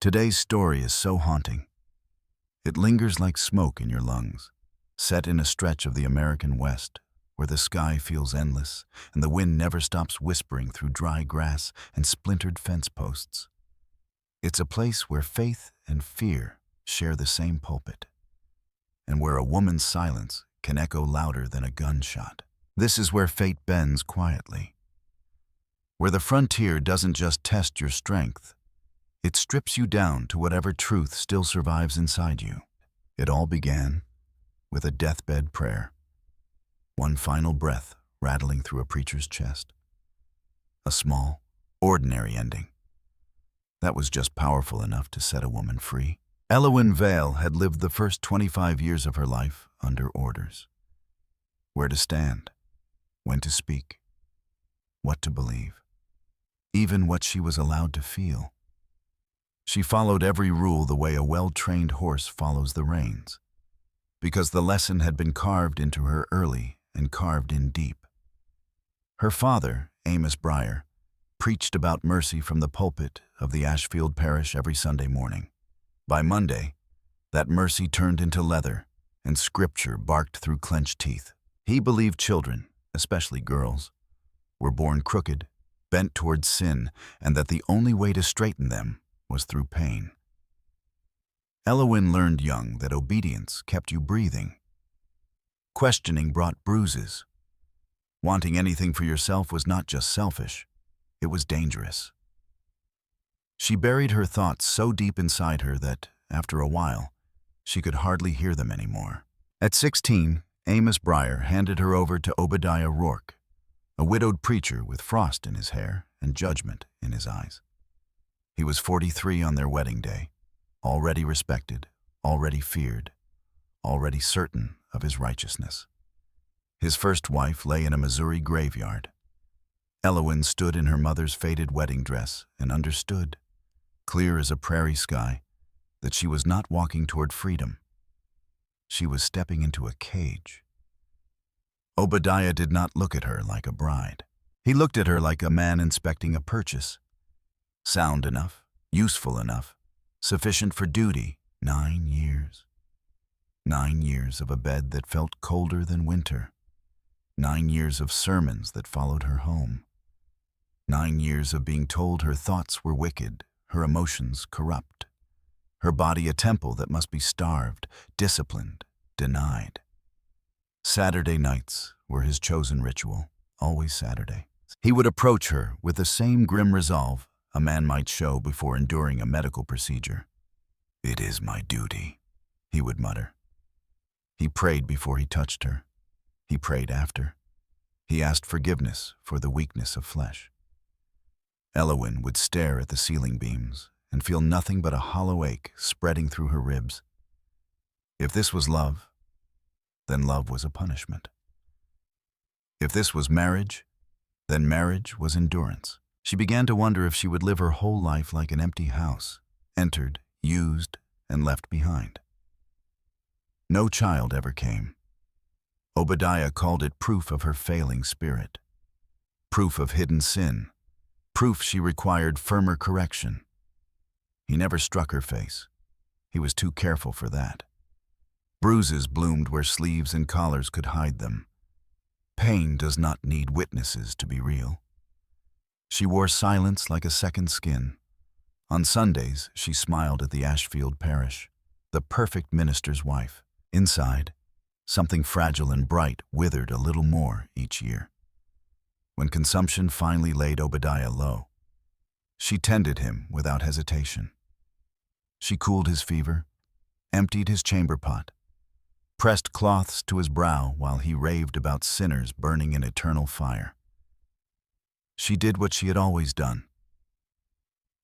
Today's story is so haunting. It lingers like smoke in your lungs, set in a stretch of the American West, where the sky feels endless and the wind never stops whispering through dry grass and splintered fence posts. It's a place where faith and fear share the same pulpit, and where a woman's silence can echo louder than a gunshot. This is where fate bends quietly, where the frontier doesn't just test your strength, it strips you down to whatever truth still survives inside you. It all began with a deathbed prayer, one final breath rattling through a preacher's chest. A small, ordinary ending that was just powerful enough to set a woman free. Elowyn Vale had lived the first 25 years of her life under orders. Where to stand, when to speak, what to believe, even what she was allowed to feel. She followed every rule the way a well-trained horse follows the reins, because the lesson had been carved into her early and carved in deep. Her father, Amos Breyer, preached about mercy from the pulpit of the Ashfield parish every Sunday morning. By Monday, that mercy turned into leather, and scripture barked through clenched teeth. He believed children, especially girls, were born crooked, bent towards sin, and that the only way to straighten them was through pain. Elowyn learned young that obedience kept you breathing. Questioning brought bruises. Wanting anything for yourself was not just selfish, it was dangerous. She buried her thoughts so deep inside her that, after a while, she could hardly hear them anymore. At 16, Amos Breyer handed her over to Obadiah Rourke, a widowed preacher with frost in his hair and judgment in his eyes. He was 43 on their wedding day, already respected, already feared, already certain of his righteousness. His first wife lay in a Missouri graveyard. Elowyn stood in her mother's faded wedding dress and understood, clear as a prairie sky, that she was not walking toward freedom. She was stepping into a cage. Obadiah did not look at her like a bride. He looked at her like a man inspecting a purchase. Sound enough, useful enough, sufficient for duty. 9 years. 9 years of a bed that felt colder than winter. 9 years of sermons that followed her home. 9 years of being told her thoughts were wicked, her emotions corrupt, her body a temple that must be starved, disciplined, denied. Saturday nights were his chosen ritual, always Saturday. He would approach her with the same grim resolve a man might show before enduring a medical procedure. "It is my duty," he would mutter. He prayed before he touched her. He prayed after. He asked forgiveness for the weakness of flesh. Elowyn would stare at the ceiling beams and feel nothing but a hollow ache spreading through her ribs. If this was love, then love was a punishment. If this was marriage, then marriage was endurance. She began to wonder if she would live her whole life like an empty house, entered, used, and left behind. No child ever came. Obadiah called it proof of her failing spirit, proof of hidden sin, proof she required firmer correction. He never struck her face. He was too careful for that. Bruises bloomed where sleeves and collars could hide them. Pain does not need witnesses to be real. She wore silence like a second skin. On Sundays, she smiled at the Ashfield parish, the perfect minister's wife. Inside, something fragile and bright withered a little more each year. When consumption finally laid Obadiah low, she tended him without hesitation. She cooled his fever, emptied his chamber pot, pressed cloths to his brow while he raved about sinners burning in eternal fire. She did what she had always done.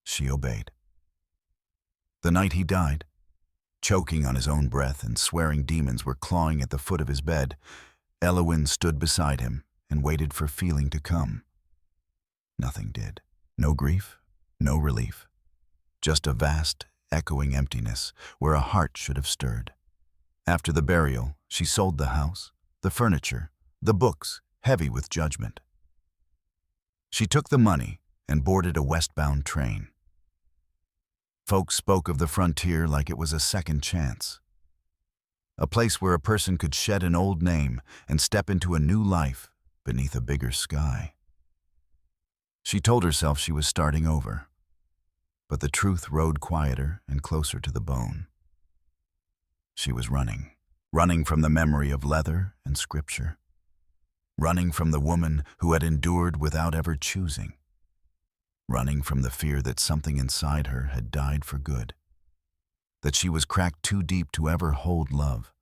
She obeyed. The night he died, choking on his own breath and swearing demons were clawing at the foot of his bed, Elowyn stood beside him and waited for feeling to come. Nothing did. No grief, no relief. Just a vast, echoing emptiness where a heart should have stirred. After the burial, she sold the house, the furniture, the books, heavy with judgment. She took the money and boarded a westbound train. Folks spoke of the frontier like it was a second chance, a place where a person could shed an old name and step into a new life beneath a bigger sky. She told herself she was starting over, but the truth rode quieter and closer to the bone. She was running from the memory of leather and scripture, running from the woman who had endured without ever choosing, running from the fear that something inside her had died for good, that she was cracked too deep to ever hold love,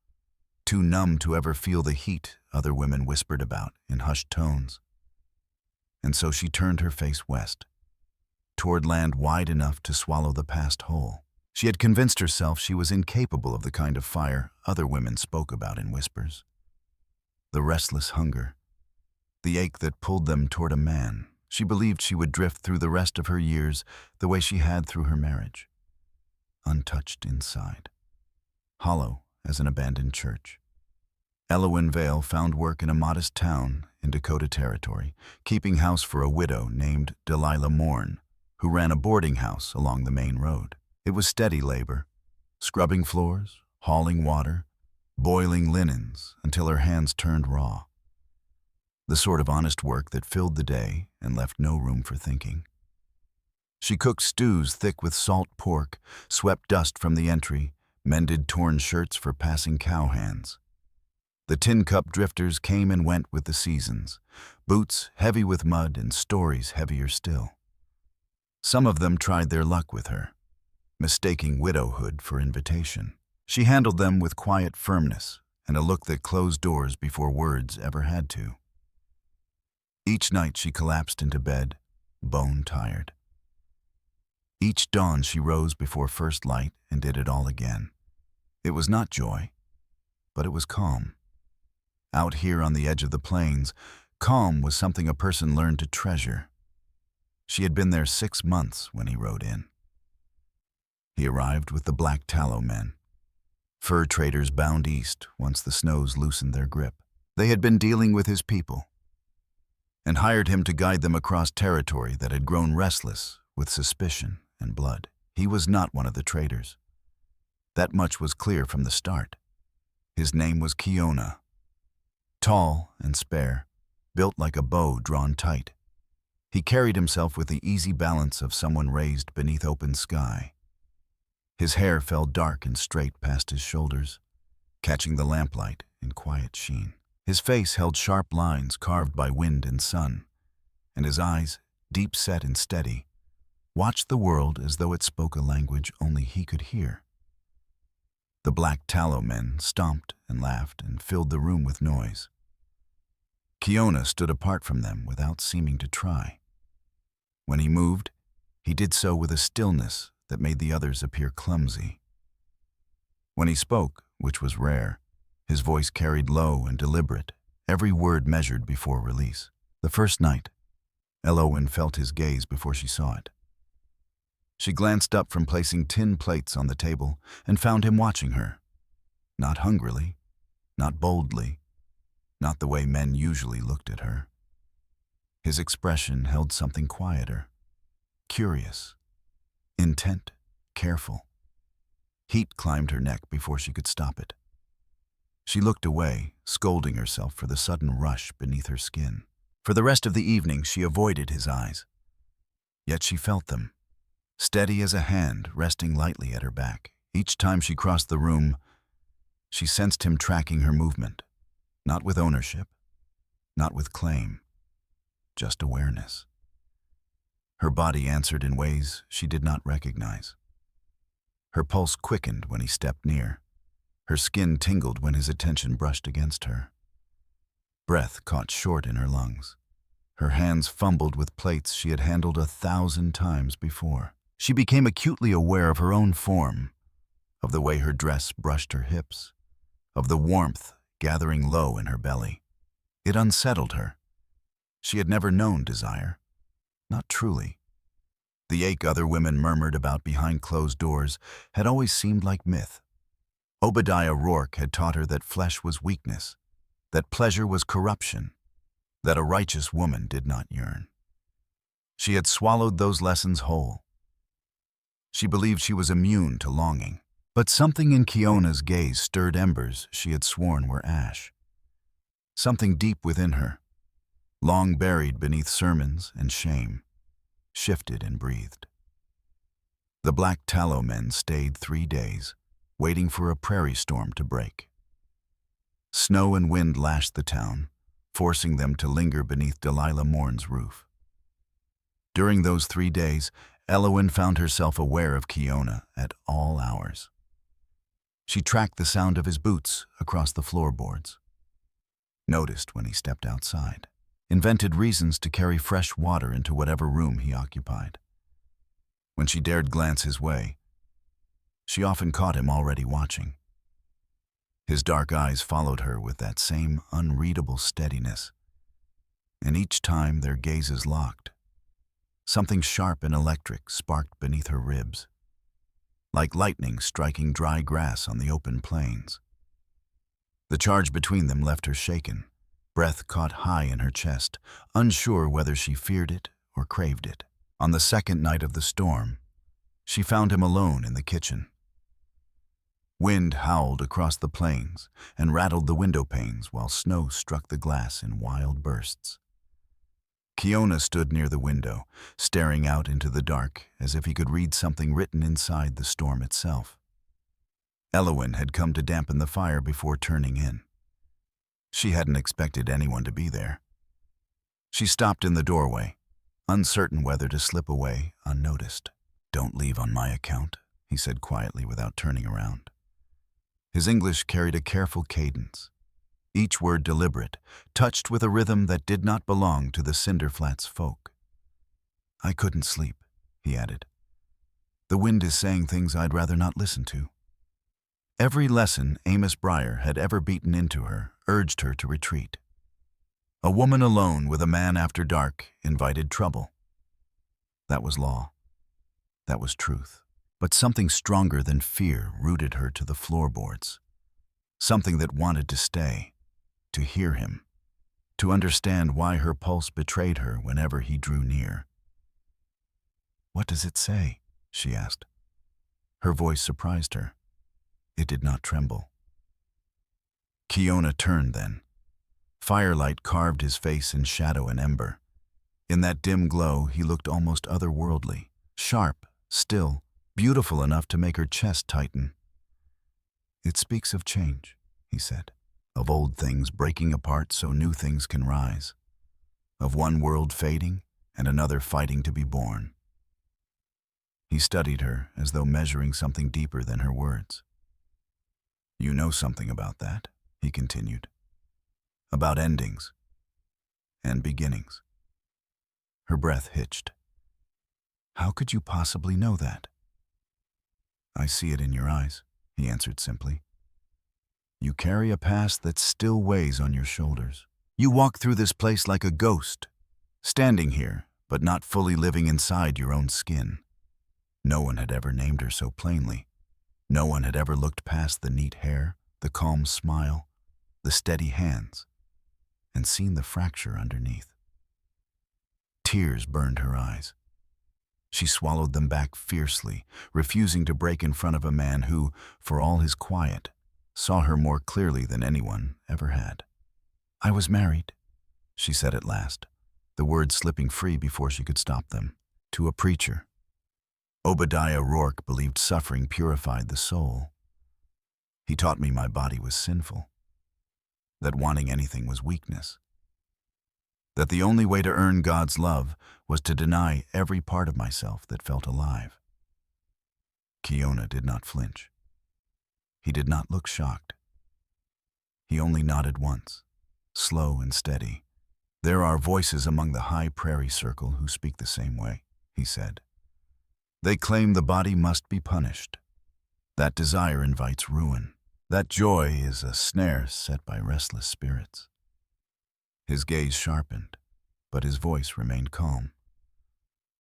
too numb to ever feel the heat other women whispered about in hushed tones. And so she turned her face west, toward land wide enough to swallow the past whole. She had convinced herself she was incapable of the kind of fire other women spoke about in whispers. The restless hunger, the ache that pulled them toward a man. She believed she would drift through the rest of her years the way she had through her marriage, untouched inside, hollow as an abandoned church. Elowyn Vale found work in a modest town in Dakota Territory, keeping house for a widow named Delilah Morn, who ran a boarding house along the main road. It was steady labor, scrubbing floors, hauling water, boiling linens until her hands turned raw. The sort of honest work that filled the day and left no room for thinking. She cooked stews thick with salt pork, swept dust from the entry, mended torn shirts for passing cowhands. The tin cup drifters came and went with the seasons, boots heavy with mud and stories heavier still. Some of them tried their luck with her, mistaking widowhood for invitation. She handled them with quiet firmness and a look that closed doors before words ever had to. Each night she collapsed into bed, bone-tired. Each dawn she rose before first light and did it all again. It was not joy, but it was calm. Out here on the edge of the plains, calm was something a person learned to treasure. She had been there 6 months when he rode in. He arrived with the black tallow men, fur traders bound east once the snows loosened their grip. They had been dealing with his people and hired him to guide them across territory that had grown restless with suspicion and blood. He was not one of the traders. That much was clear from the start. His name was Kiona. Tall and spare, built like a bow drawn tight. He carried himself with the easy balance of someone raised beneath open sky. His hair fell dark and straight past his shoulders, catching the lamplight in quiet sheen. His face held sharp lines carved by wind and sun, and his eyes, deep set and steady, watched the world as though it spoke a language only he could hear. The black tallow men stomped and laughed and filled the room with noise. Kiona stood apart from them without seeming to try. When he moved, he did so with a stillness that made the others appear clumsy. When he spoke, which was rare, his voice carried low and deliberate, every word measured before release. The first night, Elowyn felt his gaze before she saw it. She glanced up from placing tin plates on the table and found him watching her. Not hungrily, not boldly, not the way men usually looked at her. His expression held something quieter, curious, intent, careful. Heat climbed her neck before she could stop it. She looked away, scolding herself for the sudden rush beneath her skin. For the rest of the evening, she avoided his eyes. Yet she felt them, steady as a hand resting lightly at her back. Each time she crossed the room, she sensed him tracking her movement, not with ownership, not with claim, just awareness. Her body answered in ways she did not recognize. Her pulse quickened when he stepped near. Her skin tingled when his attention brushed against her. Breath caught short in her lungs. Her hands fumbled with plates she had handled 1,000 times before. She became acutely aware of her own form, of the way her dress brushed her hips, of the warmth gathering low in her belly. It unsettled her. She had never known desire, not truly. The ache other women murmured about behind closed doors had always seemed like myth. Obadiah Rourke had taught her that flesh was weakness, that pleasure was corruption, that a righteous woman did not yearn. She had swallowed those lessons whole. She believed she was immune to longing. But something in Kiona's gaze stirred embers she had sworn were ash. Something deep within her, long buried beneath sermons and shame, shifted and breathed. The black tallow men stayed 3 days, waiting for a prairie storm to break. Snow and wind lashed the town, forcing them to linger beneath Delilah Mourne's roof. During those 3 days, Elowyn found herself aware of Kiona at all hours. She tracked the sound of his boots across the floorboards, noticed when he stepped outside, invented reasons to carry fresh water into whatever room he occupied. When she dared glance his way, she often caught him already watching. His dark eyes followed her with that same unreadable steadiness, and each time their gazes locked, something sharp and electric sparked beneath her ribs, like lightning striking dry grass on the open plains. The charge between them left her shaken, breath caught high in her chest, unsure whether she feared it or craved it. On the second night of the storm, she found him alone in the kitchen. Wind howled across the plains and rattled the window panes while snow struck the glass in wild bursts. Kiona stood near the window, staring out into the dark as if he could read something written inside the storm itself. Elowyn had come to dampen the fire before turning in. She hadn't expected anyone to be there. She stopped in the doorway, uncertain whether to slip away unnoticed. "Don't leave on my account," he said quietly without turning around. His English carried a careful cadence, each word deliberate, touched with a rhythm that did not belong to the Cinder Flats folk. "I couldn't sleep," he added. "The wind is saying things I'd rather not listen to." Every lesson Amos Breyer had ever beaten into her urged her to retreat. A woman alone with a man after dark invited trouble. That was law. That was truth. But something stronger than fear rooted her to the floorboards. Something that wanted to stay, to hear him, to understand why her pulse betrayed her whenever he drew near. "What does it say?" she asked. Her voice surprised her. It did not tremble. Kiona turned then. Firelight carved his face in shadow and ember. In that dim glow, he looked almost otherworldly, sharp, still, beautiful enough to make her chest tighten. "It speaks of change," he said, "of old things breaking apart so new things can rise, of one world fading and another fighting to be born." He studied her as though measuring something deeper than her words. "You know something about that," he continued. "About endings and beginnings." Her breath hitched. "How could you possibly know that?" "I see it in your eyes," he answered simply. "You carry a past that still weighs on your shoulders. You walk through this place like a ghost, standing here, but not fully living inside your own skin." No one had ever named her so plainly. No one had ever looked past the neat hair, the calm smile, the steady hands, and seen the fracture underneath. Tears burned her eyes. She swallowed them back fiercely, refusing to break in front of a man who, for all his quiet, saw her more clearly than anyone ever had. "I was married," she said at last, the words slipping free before she could stop them, "to a preacher. Obadiah Rourke believed suffering purified the soul. He taught me my body was sinful, that wanting anything was weakness, that the only way to earn God's love was to deny every part of myself that felt alive." Kiona did not flinch. He did not look shocked. He only nodded once, slow and steady. "There are voices among the high prairie circle who speak the same way," he said. "They claim the body must be punished. That desire invites ruin. That joy is a snare set by restless spirits." His gaze sharpened, but his voice remained calm.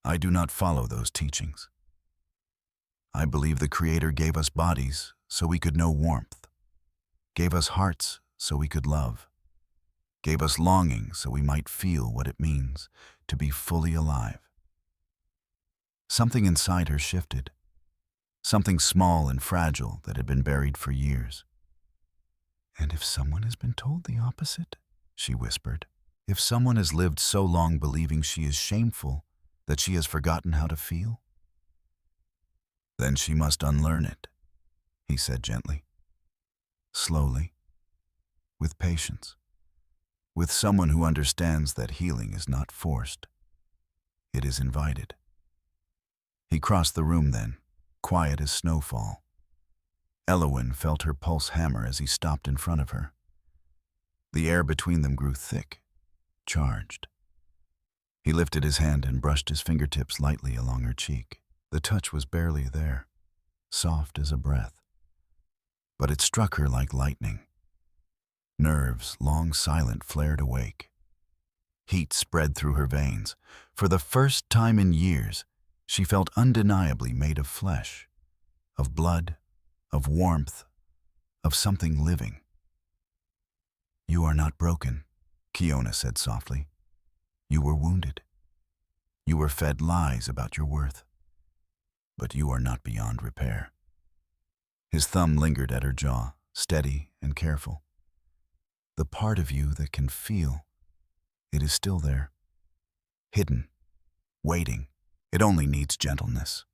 "I do not follow those teachings. I believe the Creator gave us bodies so we could know warmth, gave us hearts so we could love, gave us longing so we might feel what it means to be fully alive." Something inside her shifted. something small and fragile that had been buried for years. "And if someone has been told the opposite?" she whispered. "If someone has lived so long believing she is shameful that she has forgotten how to feel? Then she must unlearn it," he said gently. Slowly, with patience, with someone who understands that healing is not forced. It is invited. He crossed the room then, quiet as snowfall. Elowyn felt her pulse hammer as he stopped in front of her. The air between them grew thick, charged. He lifted his hand and brushed his fingertips lightly along her cheek. The touch was barely there, soft as a breath. But it struck her like lightning. Nerves, long silent, flared awake. Heat spread through her veins. For the first time in years, she felt undeniably made of flesh, of blood, of warmth, of something living. "You are not broken," Kiona said softly. "You were wounded. You were fed lies about your worth. But you are not beyond repair." His thumb lingered at her jaw, steady and careful. "The part of you that can feel, it is still there, hidden, waiting. It only needs gentleness."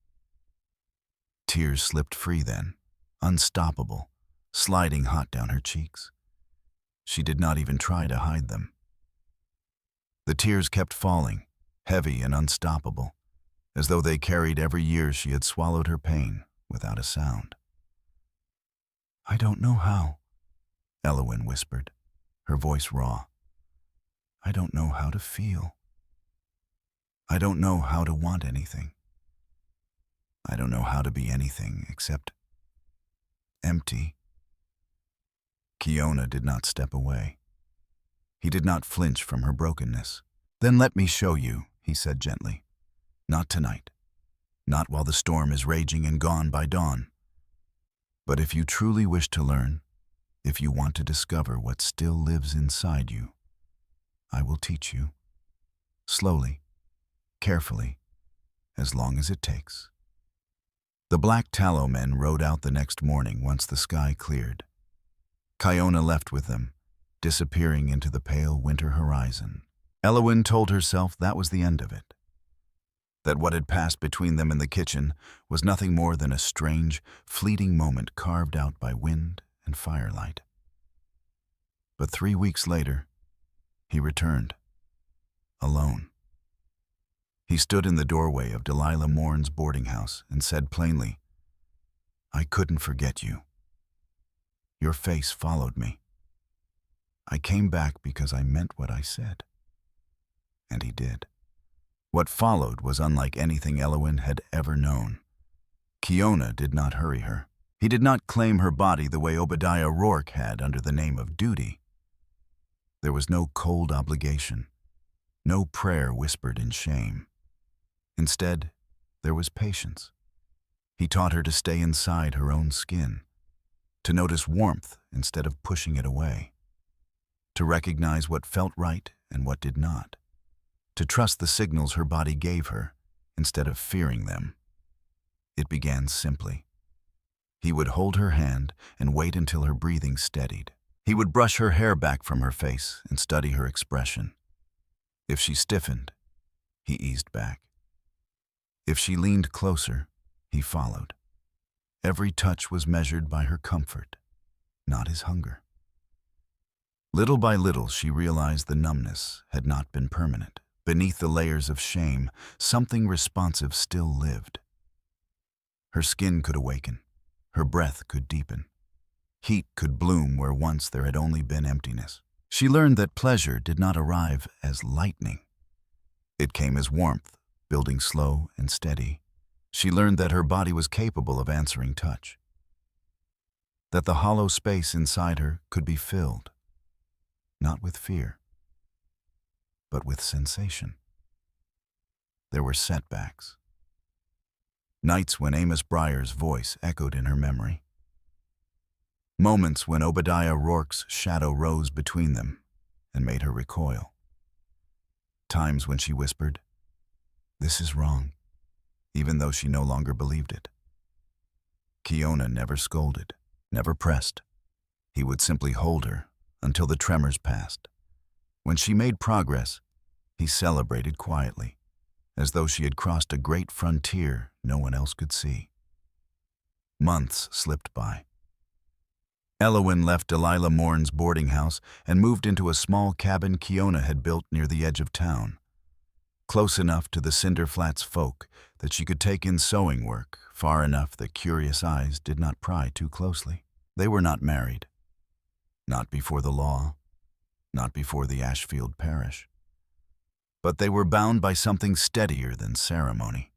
Tears slipped free then, unstoppable, sliding hot down her cheeks. She did not even try to hide them. The tears kept falling, heavy and unstoppable, as though they carried every year she had swallowed her pain without a sound. "I don't know how," Elowyn whispered, her voice raw. "I don't know how to feel. I don't know how to want anything. I don't know how to be anything except empty." Kiona did not step away. He did not flinch from her brokenness. "Then let me show you," he said gently. "Not tonight. Not while the storm is raging and gone by dawn. But if you truly wish to learn, if you want to discover what still lives inside you, I will teach you. Slowly, carefully, as long as it takes." The black tallow men rode out the next morning once the sky cleared. Kiona left with them, disappearing into the pale winter horizon. Elowyn told herself that was the end of it. That what had passed between them in the kitchen was nothing more than a strange, fleeting moment carved out by wind and firelight. But 3 weeks later, he returned, alone. He stood in the doorway of Delilah Mourne's boarding house and said plainly, "I couldn't forget you. Your face followed me. I came back because I meant what I said." And he did. What followed was unlike anything Elowyn had ever known. Kiona did not hurry her. He did not claim her body the way Obadiah Rourke had under the name of duty. There was no cold obligation, no prayer whispered in shame. Instead, there was patience. He taught her to stay inside her own skin, to notice warmth instead of pushing it away, to recognize what felt right and what did not, to trust the signals her body gave her instead of fearing them. It began simply. He would hold her hand and wait until her breathing steadied. He would brush her hair back from her face and study her expression. If she stiffened, he eased back. If she leaned closer, he followed. Every touch was measured by her comfort, not his hunger. Little by little, she realized the numbness had not been permanent. Beneath the layers of shame, something responsive still lived. Her skin could awaken. Her breath could deepen. Heat could bloom where once there had only been emptiness. She learned that pleasure did not arrive as lightning. It came as warmth, building slow and steady. She learned that her body was capable of answering touch. That the hollow space inside her could be filled, not with fear, but with sensation. There were setbacks. Nights when Amos Breyer's voice echoed in her memory. Moments when Obadiah Rourke's shadow rose between them and made her recoil. Times when she whispered, "This is wrong," even though she no longer believed it. Kiona never scolded, never pressed. He would simply hold her until the tremors passed. When she made progress, he celebrated quietly, as though she had crossed a great frontier no one else could see. Months slipped by. Elowyn left Delilah Morn's boarding house and moved into a small cabin Kiona had built near the edge of town, close enough to the Cinder Flats folk that she could take in sewing work, far enough that curious eyes did not pry too closely. They were not married. Not before the law, not before the Ashfield parish. But they were bound by something steadier than ceremony.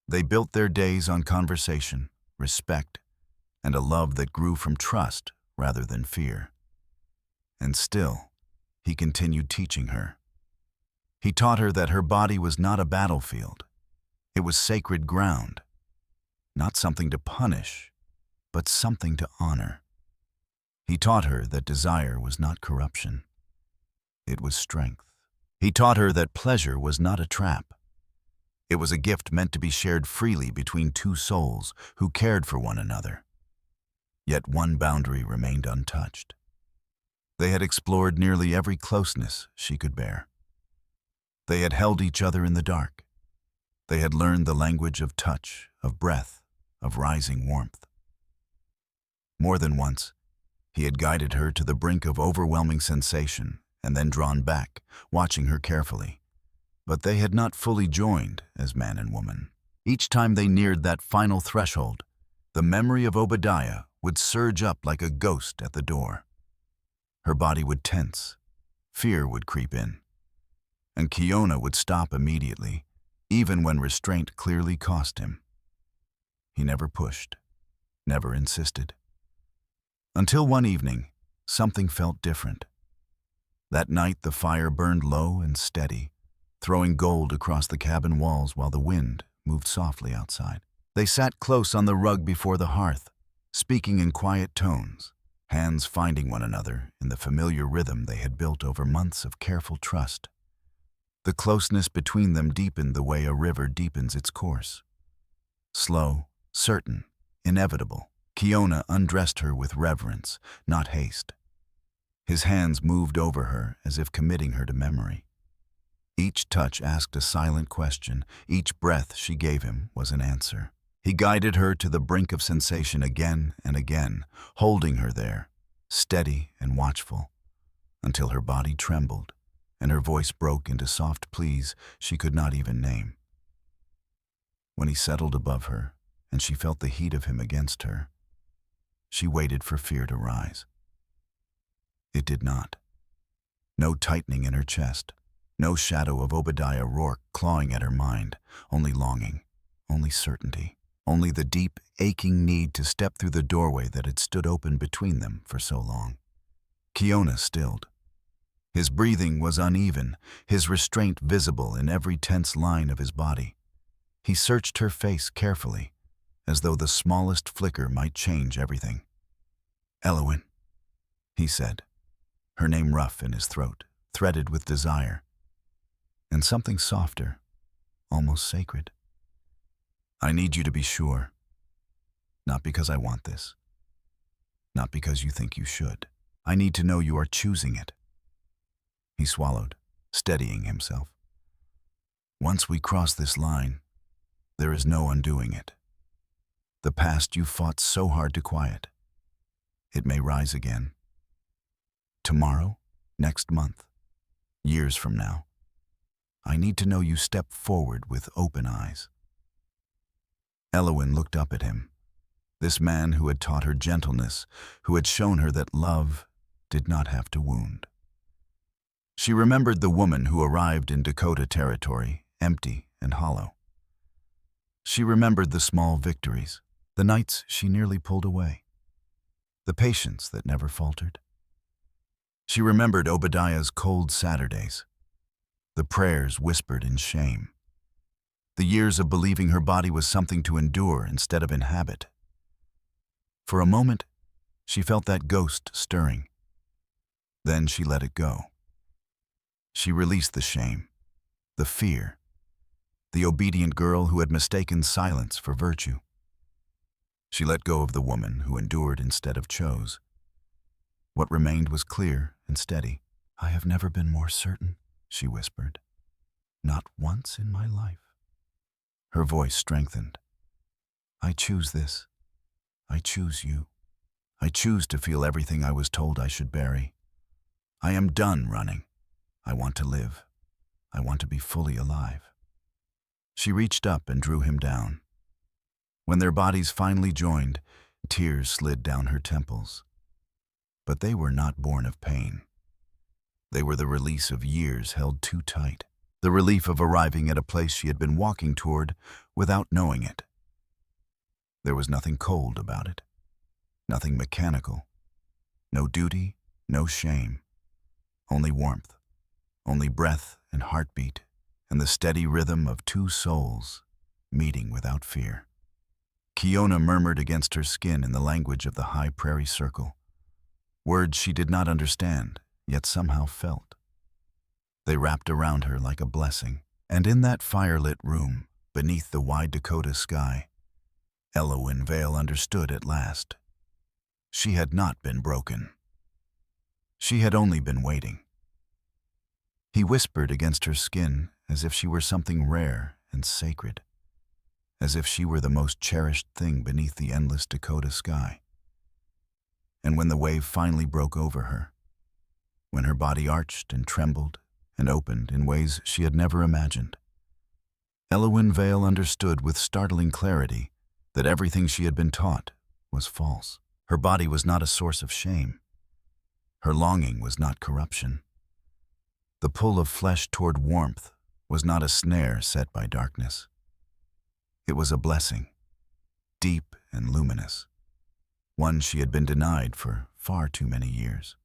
They built their days on conversation, respect, and a love that grew from trust rather than fear. And still, he continued teaching her. He taught her that her body was not a battlefield. It was sacred ground, not something to punish, but something to honor. He taught her that desire was not corruption. It was strength. He taught her that pleasure was not a trap. It was a gift meant to be shared freely between two souls who cared for one another. Yet one boundary remained untouched. They had explored nearly every closeness she could bear. They had held each other in the dark. They had learned the language of touch, of breath, of rising warmth. More than once, he had guided her to the brink of overwhelming sensation and then drawn back, watching her carefully. But they had not fully joined as man and woman. Each time they neared that final threshold, the memory of Obadiah would surge up like a ghost at the door. Her body would tense, fear would creep in, and Kiona would stop immediately, even when restraint clearly cost him. He never pushed, never insisted. Until one evening, something felt different. That night the fire burned low and steady, throwing gold across the cabin walls while the wind moved softly outside. They sat close on the rug before the hearth, speaking in quiet tones, hands finding one another in the familiar rhythm they had built over months of careful trust. The closeness between them deepened the way a river deepens its course. Slow, certain, inevitable, Kiona undressed her with reverence, not haste. His hands moved over her as if committing her to memory. Each touch asked a silent question. Each breath she gave him was an answer. He guided her to the brink of sensation again and again, holding her there, steady and watchful, until her body trembled and her voice broke into soft pleas she could not even name. When he settled above her and she felt the heat of him against her, she waited for fear to rise. It did not. No tightening in her chest, no shadow of Obadiah Rourke clawing at her mind, only longing, only certainty, only the deep, aching need to step through the doorway that had stood open between them for so long. Kiona stilled. His breathing was uneven, his restraint visible in every tense line of his body. He searched her face carefully, as though the smallest flicker might change everything. "Elowyn," he said, her name rough in his throat, threaded with desire, and something softer, almost sacred. "I need you to be sure. Not because I want this. Not because you think you should. I need to know you are choosing it." He swallowed, steadying himself. "Once we cross this line, there is no undoing it. The past you fought so hard to quiet. It may rise again. Tomorrow, next month, years from now. I need to know you step forward with open eyes." Elowyn looked up at him, this man who had taught her gentleness, who had shown her that love did not have to wound. She remembered the woman who arrived in Dakota Territory, empty and hollow. She remembered the small victories, the nights she nearly pulled away, the patience that never faltered. She remembered Obadiah's cold Saturdays, the prayers whispered in shame, the years of believing her body was something to endure instead of inhabit. For a moment, she felt that ghost stirring. Then she let it go. She released the shame, the fear, the obedient girl who had mistaken silence for virtue. She let go of the woman who endured instead of chose. What remained was clear and steady. "I have never been more certain," she whispered. "Not once in my life." Her voice strengthened. "I choose this. I choose you. I choose to feel everything I was told I should bury. I am done running. I want to live. I want to be fully alive." She reached up and drew him down. When their bodies finally joined, tears slid down her temples. But they were not born of pain. They were the release of years held too tight, the relief of arriving at a place she had been walking toward without knowing it. There was nothing cold about it, nothing mechanical, no duty, no shame, only warmth, only breath and heartbeat, and the steady rhythm of two souls meeting without fear. Kiona murmured against her skin in the language of the high prairie circle, words she did not understand, yet somehow felt. They wrapped around her like a blessing, and in that firelit room, beneath the wide Dakota sky, Elowyn Vale understood at last. She had not been broken. She had only been waiting. He whispered against her skin as if she were something rare and sacred, as if she were the most cherished thing beneath the endless Dakota sky. And when the wave finally broke over her, when her body arched and trembled and opened in ways she had never imagined, Elowyn Vale understood with startling clarity that everything she had been taught was false. Her body was not a source of shame. Her longing was not corruption. The pull of flesh toward warmth was not a snare set by darkness. It was a blessing, deep and luminous, one she had been denied for far too many years.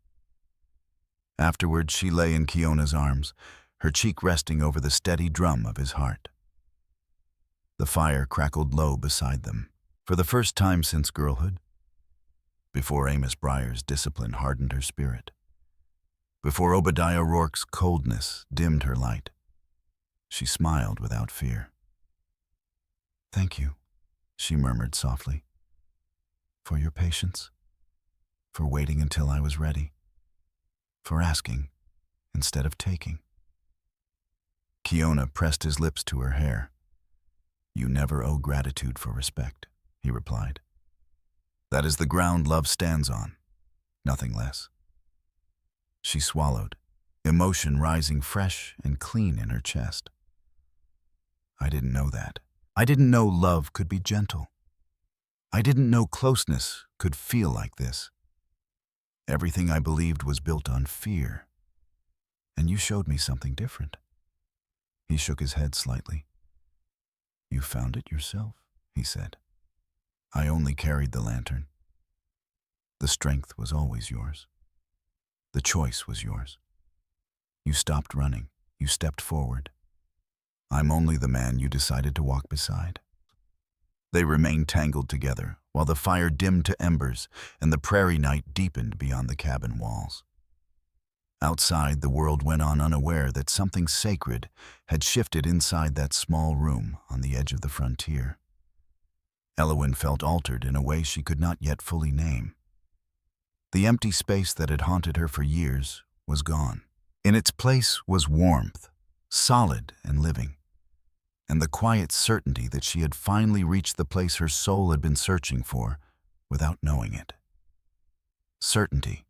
Afterward, she lay in Kiona's arms, her cheek resting over the steady drum of his heart. The fire crackled low beside them, for the first time since girlhood, before Amos Breyer's discipline hardened her spirit, before Obadiah Rourke's coldness dimmed her light. She smiled without fear. "Thank you," she murmured softly, "for your patience, for waiting until I was ready, for asking instead of taking." Kiona pressed his lips to her hair. "You never owe gratitude for respect," he replied. "That is the ground love stands on, nothing less." She swallowed, emotion rising fresh and clean in her chest. "I didn't know that. I didn't know love could be gentle. I didn't know closeness could feel like this. Everything I believed was built on fear, and you showed me something different." He shook his head slightly. "You found it yourself," he said. "I only carried the lantern. The strength was always yours. The choice was yours. You stopped running. You stepped forward. I'm only the man you decided to walk beside." They remained tangled together while the fire dimmed to embers and the prairie night deepened beyond the cabin walls. Outside, the world went on unaware that something sacred had shifted inside that small room on the edge of the frontier. Elowyn felt altered in a way she could not yet fully name. The empty space that had haunted her for years was gone. In its place was warmth, solid and living, and the quiet certainty that she had finally reached the place her soul had been searching for without knowing it. Certainty.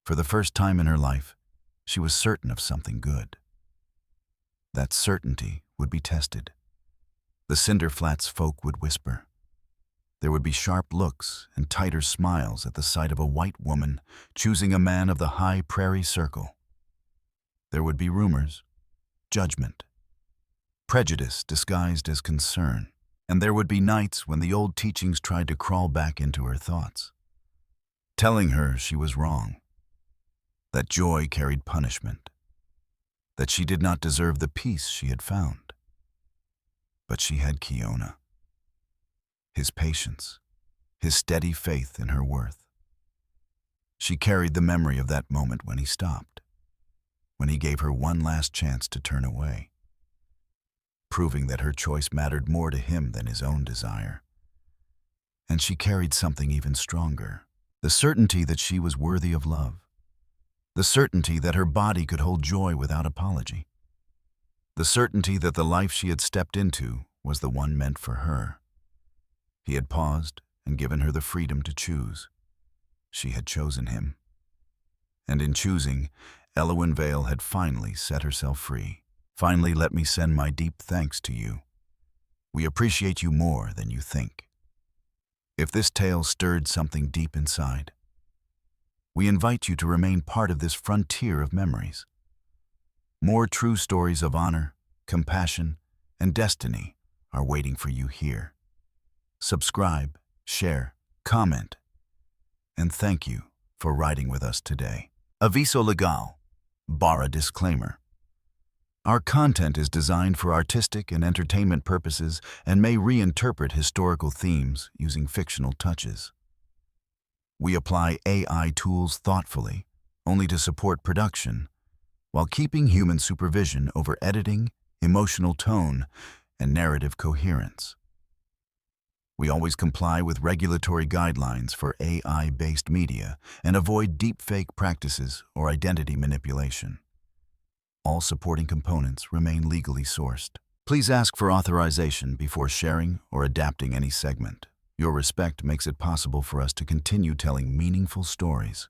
For the first time in her life, she was certain of something good. That certainty would be tested. The Cinder Flats folk would whisper. There would be sharp looks and tighter smiles at the sight of a white woman choosing a man of the high prairie circle. There would be rumors, judgment, prejudice disguised as concern, and there would be nights when the old teachings tried to crawl back into her thoughts, telling her she was wrong, that joy carried punishment, that she did not deserve the peace she had found. But she had Kiona, his patience, his steady faith in her worth. She carried the memory of that moment when he stopped, when he gave her one last chance to turn away, proving that her choice mattered more to him than his own desire. And she carried something even stronger. The certainty that she was worthy of love. The certainty that her body could hold joy without apology. The certainty that the life she had stepped into was the one meant for her. He had paused and given her the freedom to choose. She had chosen him. And in choosing, Elowyn Vale had finally set herself free. Finally, let me send my deep thanks to you. We appreciate you more than you think. If this tale stirred something deep inside, we invite you to remain part of this frontier of memories. More true stories of honor, compassion, and destiny are waiting for you here. Subscribe, share, comment, and thank you for riding with us today. Aviso legal, barra disclaimer. Our content is designed for artistic and entertainment purposes and may reinterpret historical themes using fictional touches. We apply AI tools thoughtfully, only to support production, while keeping human supervision over editing, emotional tone, and narrative coherence. We always comply with regulatory guidelines for AI-based media and avoid deepfake practices or identity manipulation. All supporting components remain legally sourced. Please ask for authorization before sharing or adapting any segment. Your respect makes it possible for us to continue telling meaningful stories.